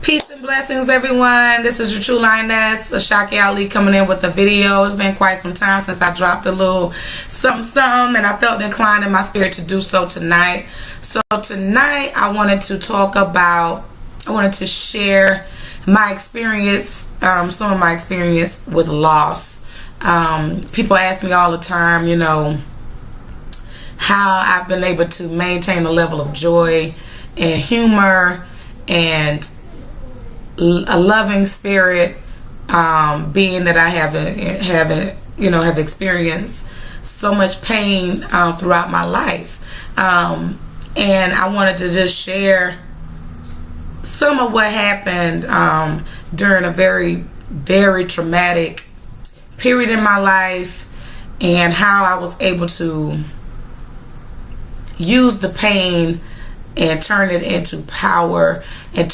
Peace and blessings, everyone. This is your true lioness, Ashaki Ali, coming in with a video. It's been quite some time since I dropped a little something, and I felt inclined in my spirit to do so tonight. So tonight, I wanted to share my experience, some of my experience with loss. People ask me all the time, how I've been able to maintain a level of joy and humor and a loving spirit, being that I have experienced so much pain throughout my life, and I wanted to just share some of what happened during a very, very traumatic period in my life, and how I was able to use the pain and turn it into power and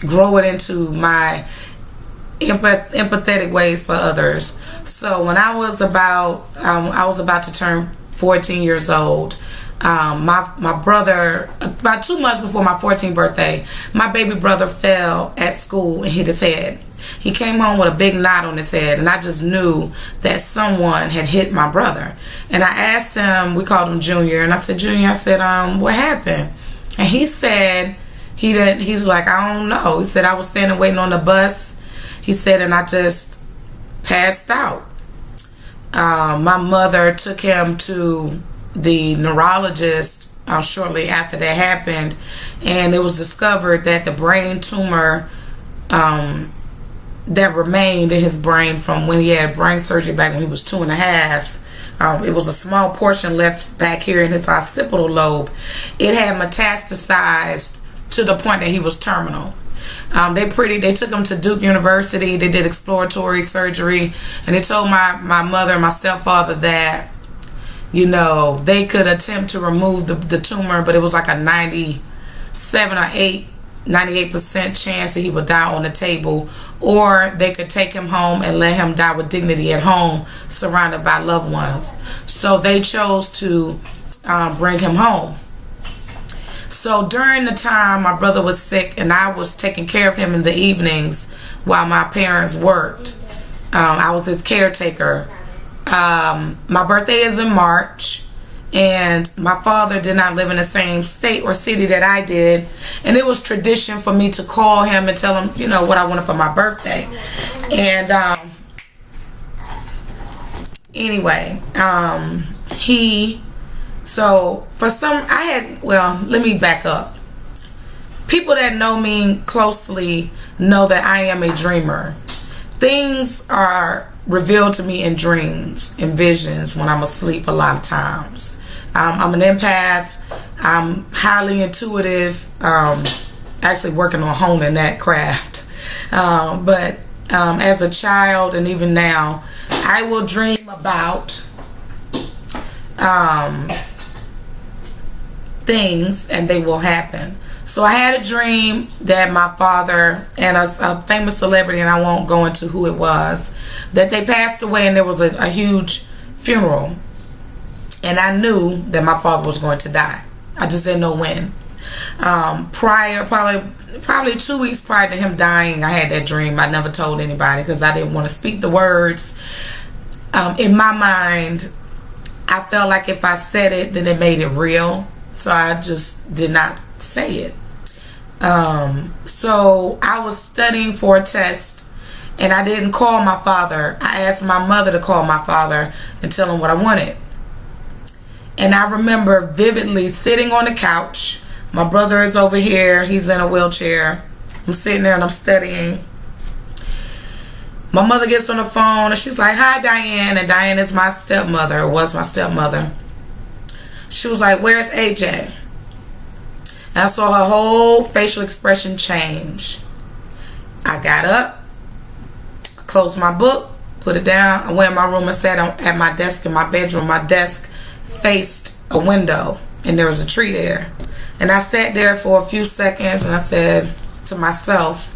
grow it into my empathetic ways for others. So when I was about to turn 14 years old, my brother, about 2 months before my 14th birthday, my baby brother fell at school and hit his head. He came home with a big knot on his head, and I just knew that someone had hit my brother. And I asked him, we called him Junior, and I said, Junior, what happened? And he said, he's like, I don't know. He said, I was standing waiting on the bus. He said, and I just passed out. My mother took him to the neurologist shortly after that happened, and it was discovered that the brain tumor that remained in his brain from when he had brain surgery back when he was 2.5, it was a small portion left back here in his occipital lobe. It had metastasized to the point that he was terminal. They took him to Duke University. They did exploratory surgery, and they told my mother and my stepfather that they could attempt to remove the tumor, but it was like a 98% chance that he would die on the table, or they could take him home and let him die with dignity at home, surrounded by loved ones. So they chose to bring him home. So during the time my brother was sick and I was taking care of him in the evenings while my parents worked, I was his caretaker. My birthday is in March, and my father did not live in the same state or city that I did, and it was tradition for me to call him and tell him what I wanted for my birthday. And anyway, let me back up. People that know me closely know that I am a dreamer. Things are revealed to me in dreams and visions when I'm asleep a lot of times. I'm an empath. I'm highly intuitive. Actually working on honing that craft. But as a child and even now, I will dream about things and they will happen. So I had a dream that my father and a famous celebrity, and I won't go into who it was, that they passed away, and there was a huge funeral. And I knew that my father was going to die. I just didn't know when. Probably 2 weeks prior to him dying, I had that dream. I never told anybody because I didn't want to speak the words. In my mind, I felt like if I said it, then it made it real. So I just did not say it. So I was studying for a test, and I didn't call my father. I asked my mother to call my father and tell him what I wanted. And I remember vividly sitting on the couch. My brother is over here. He's in a wheelchair. I'm sitting there and I'm studying. My mother gets on the phone and she's like, "Hi, Diane." And Diane is my stepmother, or was my stepmother. She was like, "Where's AJ?" And I saw her whole facial expression change. I got up, closed my book, put it down. I went in my room and sat at my desk in my bedroom. My desk faced a window, and there was a tree there. And I sat there for a few seconds, and I said to myself,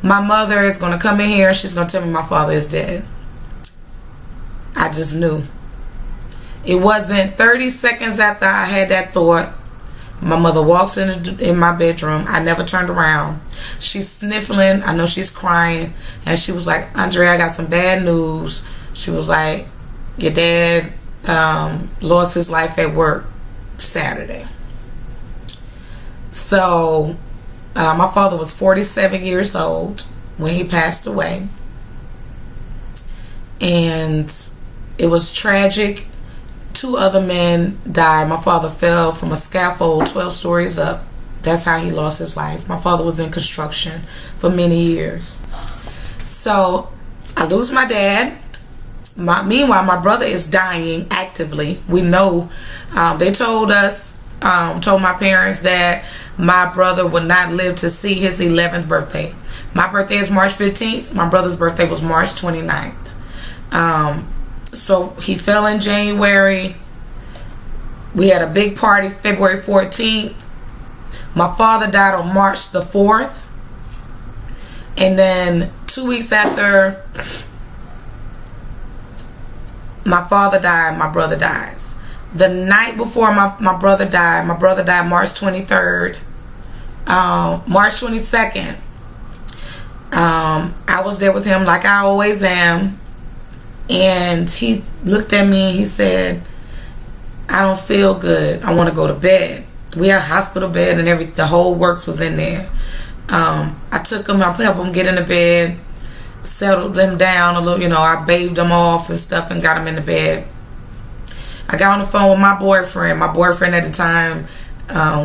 my mother is going to come in here and she's going to tell me my father is dead. I just knew. It wasn't 30 seconds after I had that thought My mother walks in my bedroom. I never turned around. She's sniffling. I know she's crying. And she was like, Andrea, I got some bad news. She was like, your dad lost his life at work Saturday. So my father was 47 years old when he passed away. And it was tragic. 2 other men died. My father fell from a scaffold 12 stories up. That's how he lost his life. My father was in construction for many years. So I lose my dad. Meanwhile, my brother is dying actively. We know. They told my parents that my brother would not live to see his 11th birthday. My birthday is March 15th. My brother's birthday was March 29th. So he fell in January. We had a big party February 14th. My father died on March the 4th. And then 2 weeks after my father died, my brother dies. The night before my brother died March 23rd. March 22nd, I was there with him like I always am. And he looked at me and he said, I don't feel good. I want to go to bed. We had a hospital bed and the whole works was in there. I took him, I helped him get into bed, settled him down a little, I bathed him off and stuff and got him in the bed. I got on the phone with my boyfriend. My boyfriend at the time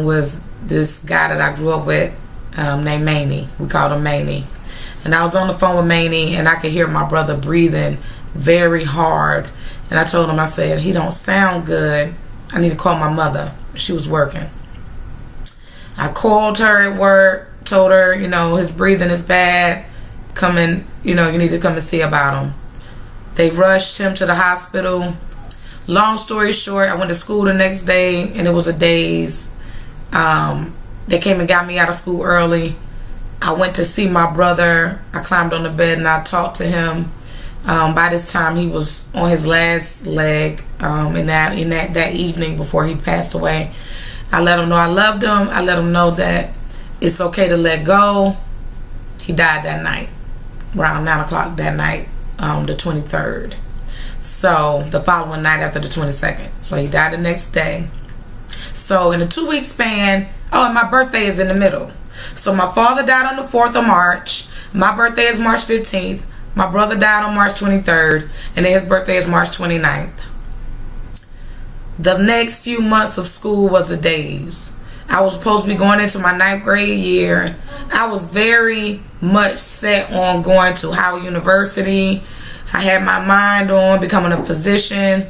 was this guy that I grew up with named Maney. We called him Maney. And I was on the phone with Maney and I could hear my brother breathing very hard. And I told him, I said, he don't sound good. I need to call my mother. She was working. I called her at work, told her, his breathing is bad. Come in, you need to come and see about him. They rushed him to the hospital. Long story short, I went to school the next day and it was a daze. They came and got me out of school early. I went to see my brother. I climbed on the bed and I talked to him. By this time, he was on his last leg in that evening before he passed away. I let him know I loved him. I let him know that it's okay to let go. He died that night, around 9 o'clock that night, the 23rd. So the following night after the 22nd. So he died the next day. So in a 2-week span, and my birthday is in the middle. So my father died on the 4th of March. My birthday is March 15th. My brother died on March 23rd, and then his birthday is March 29th. The next few months of school was a daze. I was supposed to be going into my 9th grade year. I was very much set on going to Howard University. I had my mind on becoming a physician.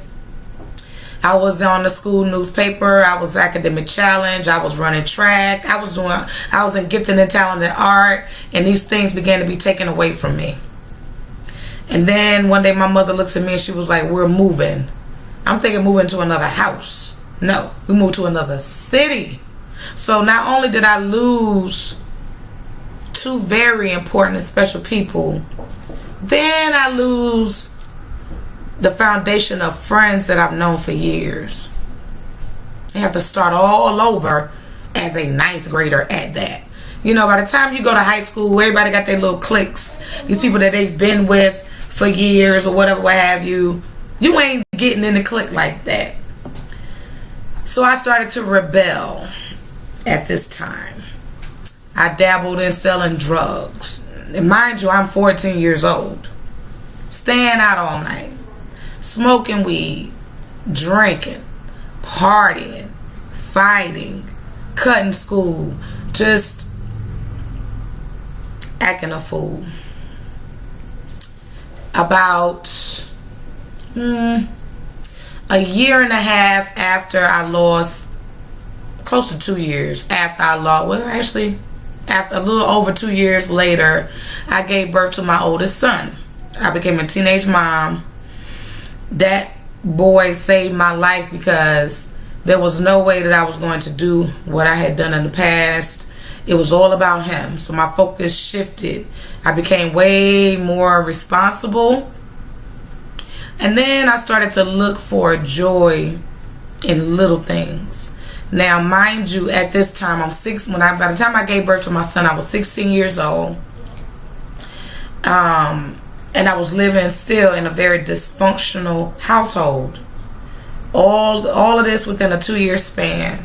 I was on the school newspaper. I was academic challenge. I was running track. I was in gifted and talented art, and these things began to be taken away from me. And then one day my mother looks at me and she was like, we're moving. I'm thinking moving to another house. No, we moved to another city. So not only did I lose 2 very important and special people, then I lose the foundation of friends that I've known for years. You have to start all over as a 9th grader at that. By the time you go to high school, everybody got their little cliques. These people that they've been with for years or whatever, what have you. You ain't getting in the clique like that. So I started to rebel at this time. I dabbled in selling drugs. And mind you, I'm 14 years old. Staying out all night. Smoking weed. Drinking. Partying. Fighting. Cutting school. Just acting a fool. About a year and a half after I lost, close to 2 years after I lost, after a little over 2 years later, I gave birth to my oldest son. I became a teenage mom. That boy saved my life because there was no way that I was going to do what I had done in the past. It was all about him. So my focus shifted. I became way more responsible. And then I started to look for joy in little things. Now, mind you, at this time, by the time I gave birth to my son, I was 16 years old. And I was living still in a very dysfunctional household. All of this within a 2-year span.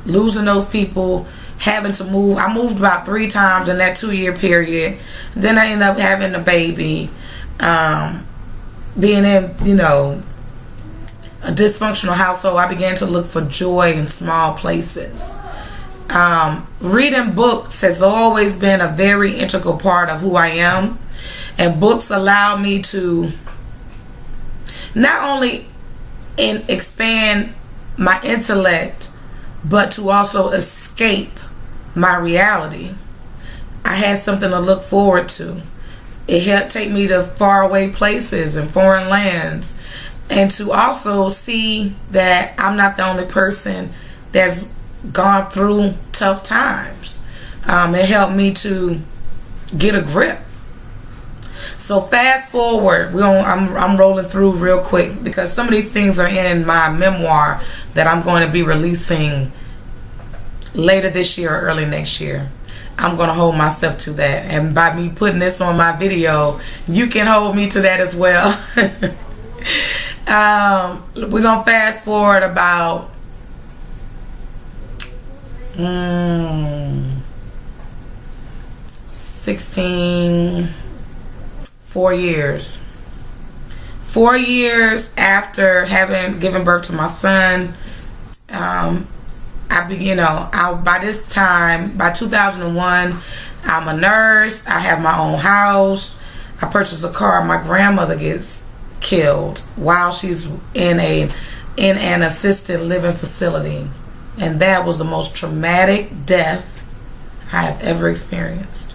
Losing those people, having to move. I moved about 3 times in that 2-year period. Then I ended up having a baby. Being in, a dysfunctional household, I began to look for joy in small places. Reading books has always been a very integral part of who I am. And books allow me to not only expand my intellect, but to also escape my reality. I had something to look forward to. It helped take me to faraway places and foreign lands. And to also see that I'm not the only person that's gone through tough times. It helped me to get a grip. So fast forward, I'm rolling through real quick because some of these things are in my memoir that I'm going to be releasing later this year or early next year. I'm going to hold myself to that. And by me putting this on my video, you can hold me to that as well. We're going to fast forward about 4 years. 4 years after having given birth to my son, by this time, by 2001, I'm a nurse. I have my own house. I purchased a car. My grandmother gets killed while she's in an assisted living facility, and that was the most traumatic death I have ever experienced.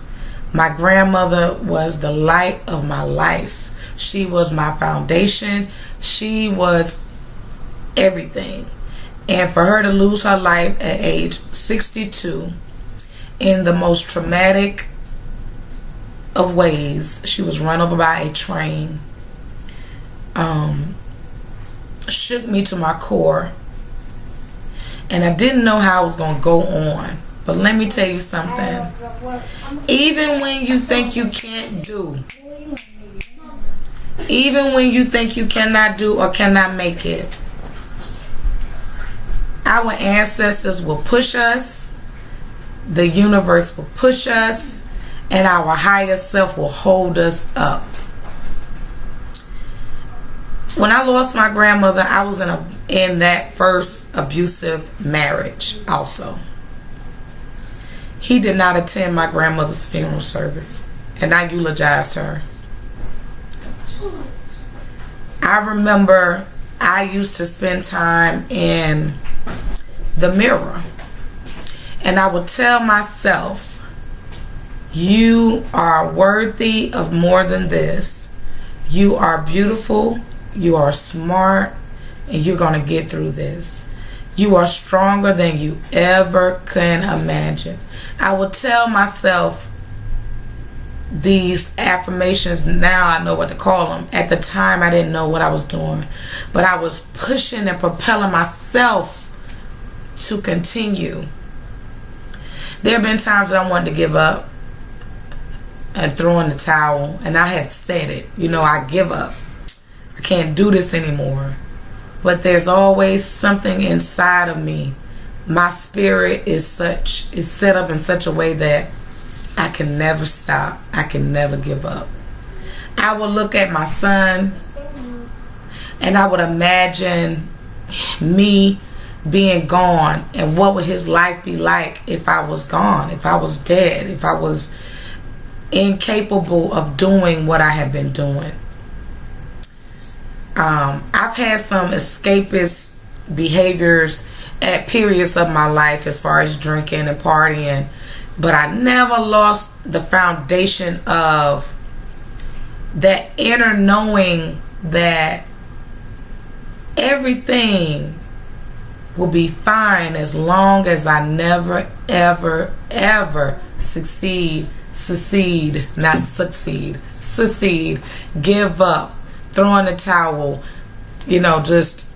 My grandmother was the light of my life. She was my foundation. She was everything. And for her to lose her life at age 62 in the most traumatic of ways, she was run over by a train, shook me to my core. And I didn't know how I was going to go on. But let me tell you something. Even when you think you can't do, even when you think you cannot do or cannot make it, our ancestors will push us, the universe will push us, and our higher self will hold us up. When I lost my grandmother, I was in that first abusive marriage also. He did not attend my grandmother's funeral service, and I eulogized her. I remember I used to spend time in the mirror, and I would tell myself, you are worthy of more than this. You are beautiful, you are smart, and you're going to get through this. You are stronger than you ever can imagine. I would tell myself these affirmations. Now I know what to call them. At the time I didn't know what I was doing, but I was pushing and propelling myself to continue. There have been times that I wanted to give up and throw in the towel, and I have said it. I give up. I can't do this anymore. But there's always something inside of me. My spirit is set up in such a way that I can never stop. I can never give up. I would look at my son and I would imagine me being gone, and what would his life be like if I was gone, if I was dead, if I was incapable of doing what I have been doing. I've had some escapist behaviors at periods of my life as far as drinking and partying, but I never lost the foundation of that inner knowing that everything will be fine as long as I never, ever, ever succeed, give up, throw in the towel, just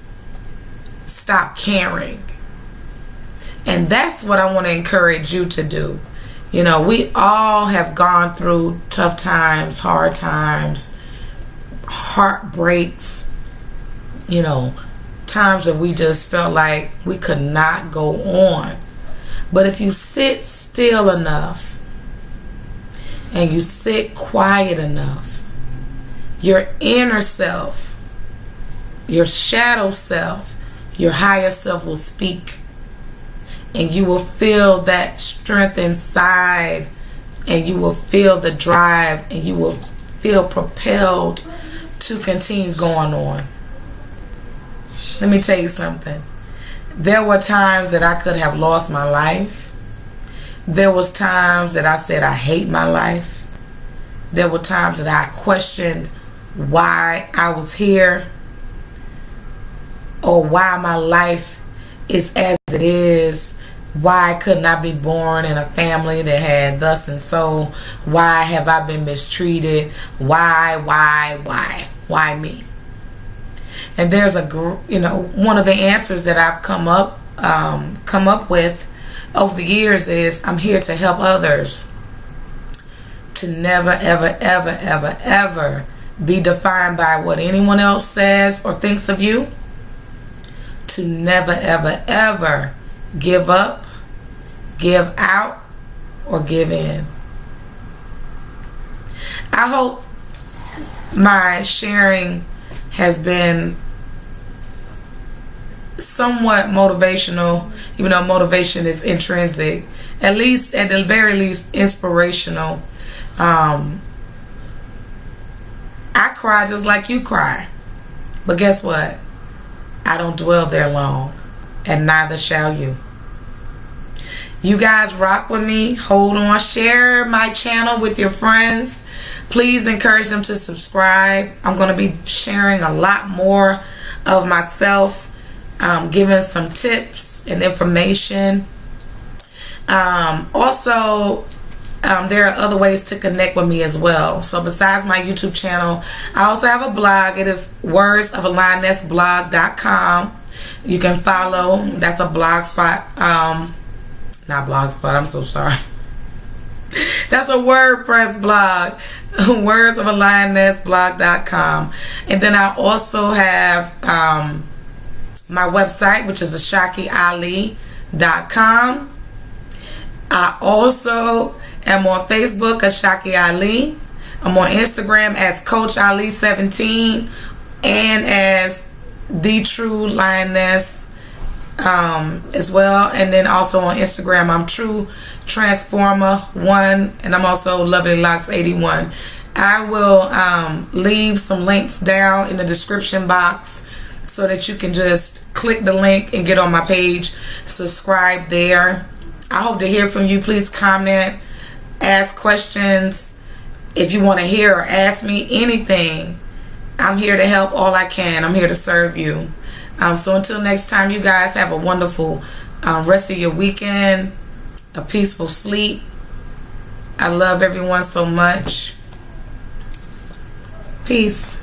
stop caring. And that's what I want to encourage you to do. You know, we all have gone through tough times, hard times, heartbreaks, you know, times that we just felt like we could not go on. But if you sit still enough and you sit quiet enough, your inner self, your shadow self, your higher self will speak, and you will feel that strength inside, and you will feel the drive, and you will feel propelled to continue going on. Let me tell you something. There were times that I could have lost my life. There was times that I said I hate my life. There were times that I questioned why I was here, or why my life is as it is. Why couldn't I be born in a family that had thus and so? Why have I been mistreated? Why me? And there's one of the answers that I've come up with over the years is I'm here to help others to never, ever, ever, ever, ever be defined by what anyone else says or thinks of you. To never, ever, ever give up, give out, or give in. I hope my sharing has been somewhat motivational, even though motivation is intrinsic, at the very least inspirational. I cry just like you cry, but guess what? I don't dwell there long, and neither shall you. You guys rock with me. Hold on. Share my channel with your friends. Please encourage them to subscribe. I'm going to be sharing a lot more of myself, giving some tips and information. Also, there are other ways to connect with me as well. So besides my YouTube channel, I also have a blog. It is wordsofalionessblog.com. You can follow. That's a blog spot. Not Blogspot, I'm so sorry. That's a WordPress blog. wordsofalionessblog.com. And then I also have my website, which is ashakiali.com. I also am on Facebook, Ashaki Ali. I'm on Instagram as Coach Ali 17 and as The True Lioness as well. And then also on Instagram, I'm True Transformer 1, and I'm also Lovely Locks 81. I will leave some links down in the description box so that you can just click the link and get on my page. Subscribe there. I hope to hear from you. Please comment, ask questions. If you want to hear or ask me anything, I'm here to help all I can. I'm here to serve you. So until next time, you guys have a wonderful rest of your weekend, a peaceful sleep. I love everyone so much. Peace.